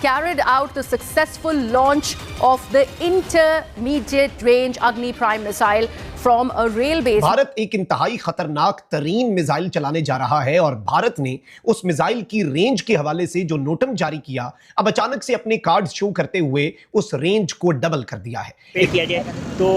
carried out the successful launch of the intermediate range Agni Prime missile from a rail base. Bharat एक इंतहाई खतरनाक तरीन missile चलाने जा रहा है और भारत ने उस मिसाइल की रेंज के हवाले से जो नोटम जारी किया, अब अचानक से अपने कार्ड शो करते हुए उस रेंज को डबल कर दिया है। किया जाए तो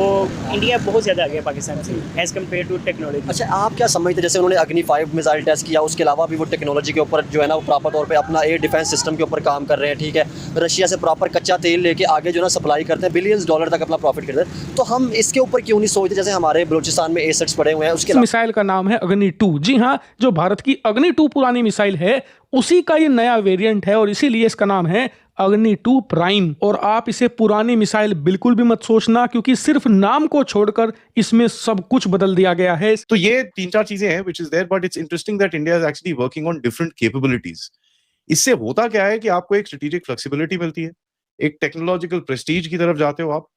इंडिया बहुत ज्यादा आगे है पाकिस्तान से एज कम्पेयर टू टेक्नोलॉजी। अच्छा, आप क्या समझते हैं जैसे उन्होंने अग्नि 5 मिसाइल टेस्ट किया, उसके अलावा भी वो टेक्नोलॉजी के ऊपर जो है ना वो प्रॉपर तौर पे अपना एयर डिफेंस सिस्टम के ऊपर काम कर रहे हैं, ठीक है, रशिया से प्रॉपर कच्चा तेल लेके आगे जो है ना सप्लाई करते हैं, बिलियंस डॉलर तक अपना प्रॉफिट करते हैं, तो हम इसके ऊपर क्यों नहीं सोचते जैसे हमारे बलूचिस्तान में एसेट्स पड़े हुए हैं। उसके मिसाइल का नाम है अग्नि 2। जी हाँ, जो भारत की अग्नि 2 पुरानी मिसाइल है उसी का ये नया वेरिएंट है और इसीलिए इसका नाम है अग्नि 2 प्राइम। और आप इसे पुरानी मिसाइल बिल्कुल भी मत सोचना, क्योंकि सिर्फ नाम को छोड़कर इसमें सब कुछ बदल दिया गया है। तो ये 3-4 चीजें हैं which is there, but it's interesting that India is actually working on different capabilities. इससे होता क्या है कि आपको एक स्ट्रेटेजिक फ्लेक्सिबिलिटी मिलती है, एक टेक्नोलॉजिकल प्रेस्टीज की तरफ जाते हो आप,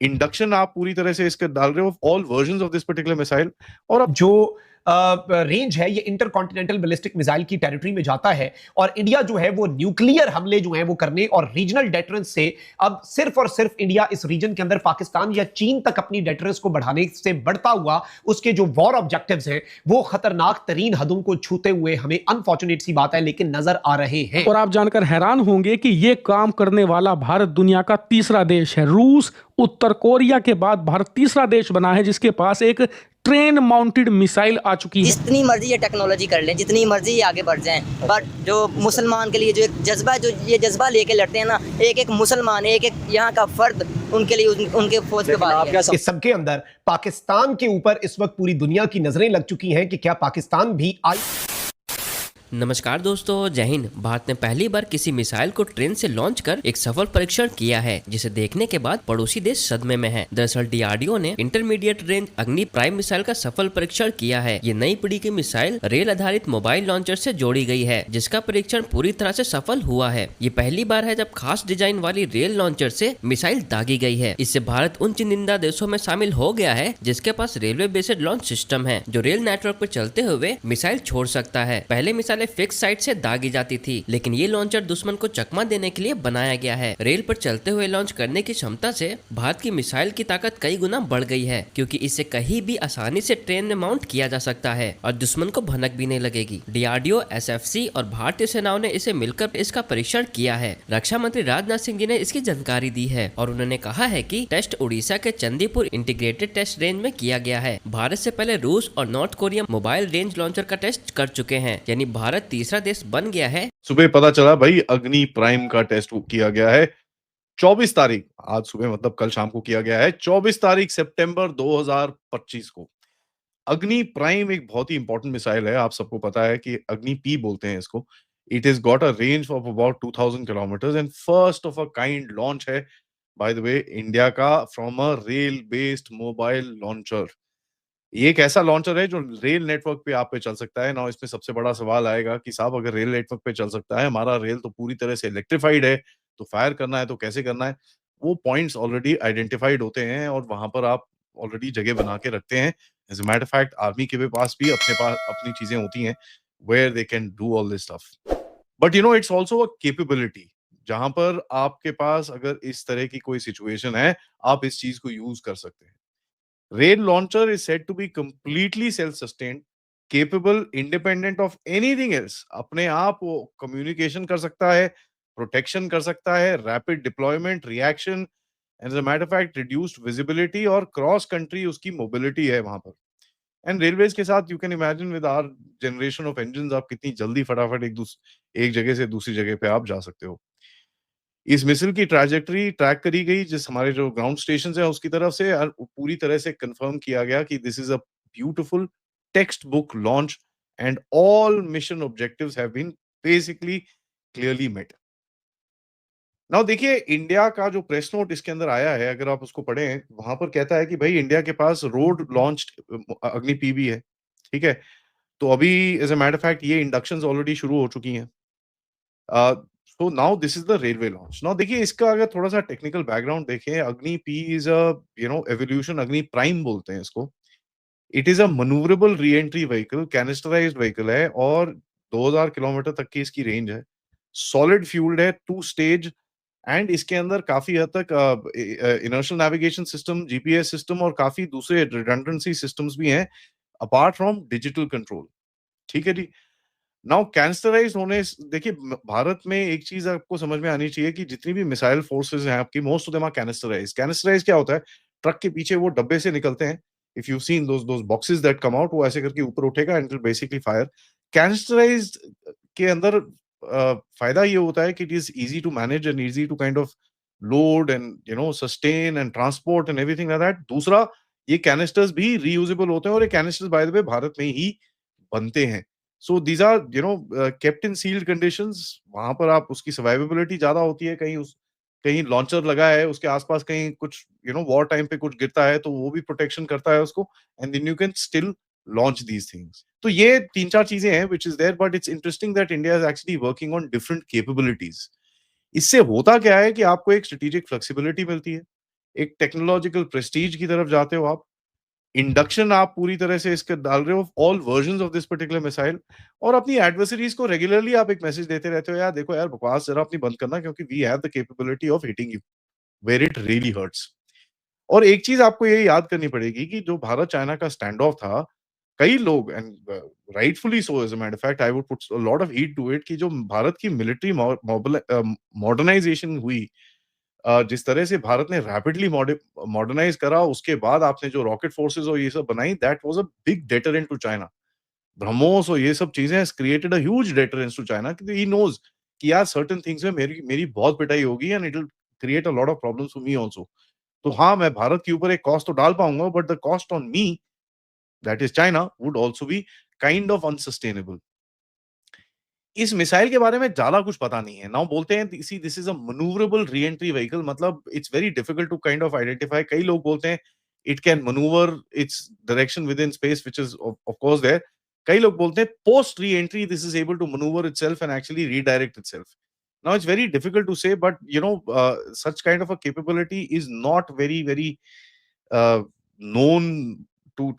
इंडक्शन आप पूरी तरह से इसके डाल रहे हो all versions of this particular missile. और अब जो रेंज है ये इंटरकॉन्टिनेंटल बैलिस्टिक मिसाइल की टेरिटरी में जाता है और इंडिया जो है वो न्यूक्लियर हमले जो है वो करने और रीजनल डेटरेंस से अब सिर्फ और सिर्फ इंडिया इस रीजन के अंदर पाकिस्तान या चीन तक अपनी डेटरेंस को बढ़ाने से बढ़ता हुआ उसके जो वॉर ऑब्जेक्टिव्स हैं वो खतरनाक तरीन हदों को छूते हुए हमें अनफॉर्चुनेट सी बात है लेकिन नजर आ रहे हैं। और आप जानकर हैरान होंगे कि ये काम करने वाला भारत दुनिया का तीसरा देश है। रूस, उत्तर कोरिया के बाद भारत तीसरा देश बना है जिसके पास एक ट्रेन माउंटेड मिसाइल आ चुकी है। जितनी मर्जी ये टेक्नोलॉजी कर लें, जितनी मर्जी ये आगे बढ़ जाएं, बट जो मुसलमान के लिए जो एक जज्बा, जो ये जज्बा लेके लड़ते हैं ना, एक एक मुसलमान, एक एक यहाँ का फर्द उनके लिए उनके फौज पे बात है। इस सबके अंदर पाकिस्तान के ऊपर इस वक्त पूरी दुनिया की नजरें लग चुकी हैं कि क्या पाकिस्तान भी नमस्कार दोस्तों, जय हिंद। भारत ने पहली बार किसी मिसाइल को ट्रेन से लॉन्च कर एक सफल परीक्षण किया है, जिसे देखने के बाद पड़ोसी देश सदमे में है। दरअसल डीआरडीओ ने इंटरमीडिएट रेंज अग्नि प्राइम मिसाइल का सफल परीक्षण किया है। ये नई पीढ़ी की मिसाइल रेल आधारित मोबाइल लॉन्चर से जोड़ी गई है, जिसका परीक्षण पूरी तरह से सफल हुआ है। ये पहली बार है जब खास डिजाइन वाली रेल लॉन्चर से मिसाइल दागी गई है। इससे भारत उन चुनिंदा देशों में शामिल हो गया है जिसके पास रेलवे बेस्ड लॉन्च सिस्टम है, जो रेल नेटवर्क पर चलते हुए मिसाइल छोड़ सकता है। पहले मिसाइल फिक्स साइट से दागी जाती थी, लेकिन ये लॉन्चर दुश्मन को चकमा देने के लिए बनाया गया है। रेल पर चलते हुए लॉन्च करने की क्षमता से भारत की मिसाइल की ताकत कई गुना बढ़ गई है, क्योंकि इसे कहीं भी आसानी से ट्रेन में माउंट किया जा सकता है और दुश्मन को भनक भी नहीं लगेगी। डीआरडीओ, एसएफसी और भारतीय सेनाओं ने इसे मिलकर इसका परीक्षण किया है। रक्षा मंत्री राजनाथ सिंह जी ने इसकी जानकारी दी है और उन्होंने कहा है कि टेस्ट उड़ीसा के चंदीपुर इंटीग्रेटेड टेस्ट रेंज में किया गया है। भारत से पहले रूस और north Korea mobile range launcher का टेस्ट कर चुके हैं, यानी भारत तीसरा देश बन गया है। सुबह पता चला भाई अग्नि प्राइम का टेस्ट किया गया है 24 तारीख, आज सुबह मतलब कल शाम को किया गया है 24 तारीख सितंबर 2025 को। अग्नि प्राइम एक बहुत ही इंपॉर्टेंट मिसाइल है। आप सबको पता है कि अग्नि पी बोलते हैं इसको। It is got a range of about 2000 kilometre and first of a kind launch है बाय द वे इंडिया का from a rail based mobile launcher. ये एक ऐसा लॉन्चर है जो रेल नेटवर्क पे आप पे चल सकता है ना। इसमें सबसे बड़ा सवाल आएगा कि साहब अगर रेल नेटवर्क पे चल सकता है, हमारा रेल तो पूरी तरह से इलेक्ट्रिफाइड है, तो फायर करना है तो कैसे करना है? वो पॉइंट्स ऑलरेडी आइडेंटिफाइड होते हैं और वहां पर आप ऑलरेडी जगह बना के रखते हैं। As a matter fact army के पास भी अपने पास अपनी चीजें होती हैं where they can do all this stuff. But you know it's also a capability, जहां पर आपके पास अगर इस तरह की कोई सिचुएशन है, आप इस चीज को यूज कर सकते हैं। Rail launcher is said to be completely self-sustained, capable, independent of anything else. अपने आप वो communication कर सकता है, protection कर सकता है, rapid deployment, reaction, and as a matter of fact, reduced visibility और cross country उसकी mobility है वहां पर। And railways के साथ you can imagine with our generation of engines आप कितनी जल्दी फटाफट एक जगह से दूसरी जगह पे आप जा सकते हो। इस मिसाइल की ट्रैजेक्टरी ट्रैक करी गई जिस हमारे जो ग्राउंड स्टेशन है उसकी तरफ से, और पूरी तरह से कंफर्म किया गया कि this is a beautiful text book launch and all mission objectives have been basically clearly met. Now देखिए इंडिया का जो प्रेस नोट इसके अंदर आया है, अगर आप उसको पढ़ें, वहां पर कहता है कि भाई इंडिया के पास रोड लॉन्च्ड अग्नि पीबी है, ठीक है। तो अभी एज अ मैटर फैक्ट ये इंडक्शंस ऑलरेडी शुरू हो चुकी हैं। So now this is the railway launch. Now देखिए इसका अगर थोड़ा सा टेक्निकल बैकग्राउंड देखें, अग्नि पी इज अ एवोल्यूशन, अग्नि प्राइम बोलते हैं इसको। इट इज अ मनूवरेबल री एंट्री व्हीकल, कैनिस्टराइज्ड व्हीकल है और 2000 किलोमीटर तक की इसकी रेंज है। सॉलिड फ्यूल्ड है, 2 स्टेज, एंड इसके अंदर काफी हद तक inertial navigation system, GPS system और काफी दूसरे रिडंडेंसी सिस्टम्स भी हैं अपार्ट फ्रॉम डिजिटल कंट्रोल। ठीक है जी। नाउ कैनिस्टराइज होने देखिए भारत में एक चीज आपको समझ में आनी चाहिए कि जितनी भी मिसाइल फोर्सेस हैं आपकी, मोस्ट ऑफ देम आर कैनिस्टराइज। कैनिस्टराइज क्या होता है? ट्रक के पीछे वो डब्बे से निकलते हैं, if you seen those boxes that come out, वो ऐसे करके ऊपर उठेगा एंड बेसिकली फायर। कैनिस्टराइज के अंदर फायदा ये होता है कि it is easy to manage and easy to kind of load and sustain and transport and everything like that. दूसरा, ये कैनिस्टर्स भी रीयूजेबल होते हैं और ये canisters by the way Bharat में ही बनते हैं। So these are kept in sealed conditions. वहां पर आप उसकी सर्वाइवेबिलिटी ज्यादा होती है। कहीं लॉन्चर लगा है उसके आसपास, कहीं कुछ वॉर टाइम पे कुछ गिरता है तो वो भी प्रोटेक्शन करता है उसको, and then you can still launch these things. तो ये 3-4 चीजें हैं which is there, but it's interesting that India is actually working on different capabilities. इससे होता क्या है कि आपको एक स्ट्रेटेजिक फ्लेक्सिबिलिटी मिलती है, एक टेक्नोलॉजिकल प्रेस्टीज की तरफ जाते हो आप, इंडक्शन आप पूरी तरह से इसके डाल रहे हो all versions of this particular missile, और अपनी एडवर्सरीज को रेगुलरली आप एक मैसेज देते रहते हो, यार देखो यार बकवास जरा अपनी बंद करना, क्योंकि we have the capability of hitting you where it really hurts. और एक चीज आपको ये याद करनी पड़ेगी कि जो भारत चाइना का स्टैंड ऑफ था, कई लोग and rightfully so as a matter of fact I would put a lot of heat to it, कि जो भारत की मिलिट्री मॉडर्नाइजेशन हुई, जिस तरह से भारत ने रैपिडली मॉडर्नाइज करा, उसके बाद आपने जो रॉकेट फोर्सेस और ये सब बनाई, that was a big deterrent to China. BrahMos और ये सब चीजें has created a huge deterrence to China, कि ही नोज कि यार सर्टेन थिंग्स में मेरी बहुत पिटाई होगी and it will create a lot of problems for me also. तो हाँ, मैं भारत के ऊपर एक कॉस्ट तो डाल पाऊंगा, but the cost on me, that is China, would also be kind of unsustainable. इस मिसाइल के बारे में ज्यादा कुछ पता नहीं है। नाउ बोलते हैं this is a manoeuvrable re entry vehicle, मतलब it's very difficult to kind of identify. कई लोग बोलते हैं it can manoeuvre its direction with in space, which is of course there. कई लोग बोलते हैं post re entry this is able to manoeuvre itself and actually redirect itself. Now it's very difficult to say, but such kind of a capability is not very known to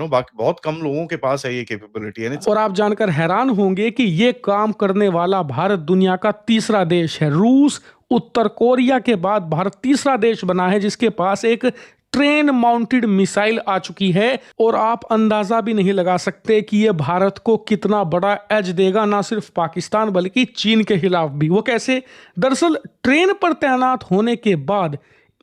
बाकी बहुत कम लोगों के पास है ये कैपेबिलिटी है। और आप जानकर हैरान होंगे कि ये काम करने वाला भारत दुनिया का तीसरा देश है। रूस, उत्तर कोरिया के बाद भारत तीसरा देश बना है जिसके पास एक ट्रेन माउंटेड मिसाइल आ चुकी है। और आप अंदाजा भी नहीं लगा सकते कि ये भारत को कितना बड़ा एज देगा, ना सिर्फ पाकिस्तान बल्कि चीन के खिलाफ भी। वो कैसे? दरअसल ट्रेन पर तैनात होने के बाद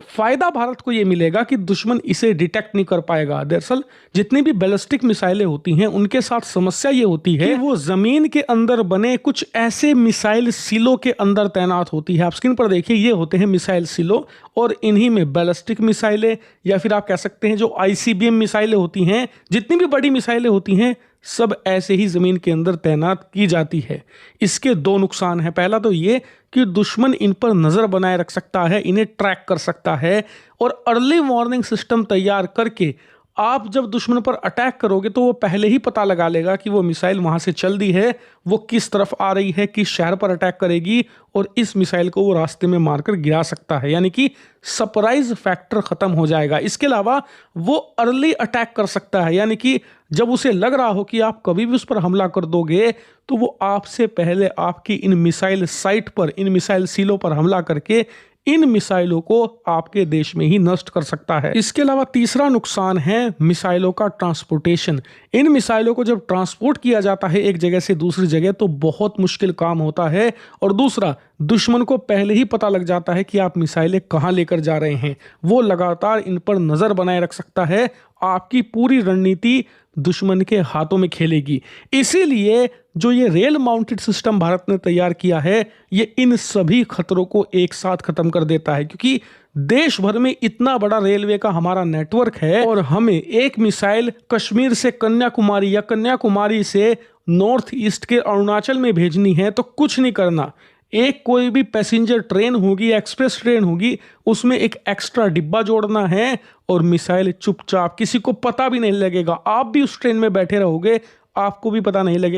फायदा भारत को यह मिलेगा कि दुश्मन इसे डिटेक्ट नहीं कर पाएगा। दरअसल जितनी भी बैलिस्टिक मिसाइलें होती हैं उनके साथ समस्या ये होती है कि वो जमीन के अंदर बने कुछ ऐसे मिसाइल सिलो के अंदर तैनात होती है। आप स्क्रीन पर देखिए, ये होते हैं मिसाइल सिलो, और इन्हीं में बैलिस्टिक मिसाइलें या फिर आप कह सकते हैं जो आईसीबीएम मिसाइलें होती हैं, जितनी भी बड़ी मिसाइलें होती हैं, सब ऐसे ही जमीन के अंदर तैनात की जाती है। इसके 2 नुकसान हैं। पहला तो ये कि दुश्मन इन पर नजर बनाए रख सकता है, इन्हें ट्रैक कर सकता है, और अर्ली वार्निंग सिस्टम तैयार करके आप जब दुश्मन पर अटैक करोगे तो वो पहले ही पता लगा लेगा कि वो मिसाइल वहां से चल दी है, वो किस तरफ आ रही है, किस शहर पर अटैक करेगी, और इस मिसाइल को वो रास्ते में मारकर गिरा सकता है। यानी कि सरप्राइज फैक्टर खत्म हो जाएगा। इसके अलावा वो अर्ली अटैक कर सकता है, यानी कि जब उसे लग रहा हो कि आप कभी भी उस पर हमला कर दोगे तो वो आपसे पहले आपकी इन मिसाइल साइट पर, इन मिसाइल सीलों पर हमला करके इन मिसाइलों को आपके देश में ही नष्ट कर सकता है। इसके अलावा तीसरा नुकसान है मिसाइलों का ट्रांसपोर्टेशन। इन मिसाइलों को जब ट्रांसपोर्ट किया जाता है एक जगह से दूसरी जगह तो बहुत मुश्किल काम होता है, और दूसरा दुश्मन को पहले ही पता लग जाता है कि आप मिसाइलें कहां लेकर जा रहे हैं। वो लगातार इन पर नजर बनाए रख सकता है, आपकी पूरी रणनीति दुश्मन के हाथों में खेलेगी। इसीलिए जो ये रेल माउंटेड सिस्टम भारत ने तैयार किया है, ये इन सभी खतरों को एक साथ खत्म कर देता है, क्योंकि देश भर में इतना बड़ा रेलवे का हमारा नेटवर्क है, और हमें एक मिसाइल कश्मीर से कन्याकुमारी या कन्याकुमारी से नॉर्थ ईस्ट के अरुणाचल में भेजनी है तो कुछ नहीं करना। एक कोई भी पैसेंजर ट्रेन होगी, एक्सप्रेस ट्रेन होगी, उसमें एक एक्स्ट्रा डिब्बा जोड़ना है और मिसाइल चुपचाप, किसी को पता भी नहीं लगेगा। आप भी उस ट्रेन में बैठे रहोगे, आपको भी पता नहीं लगेगा।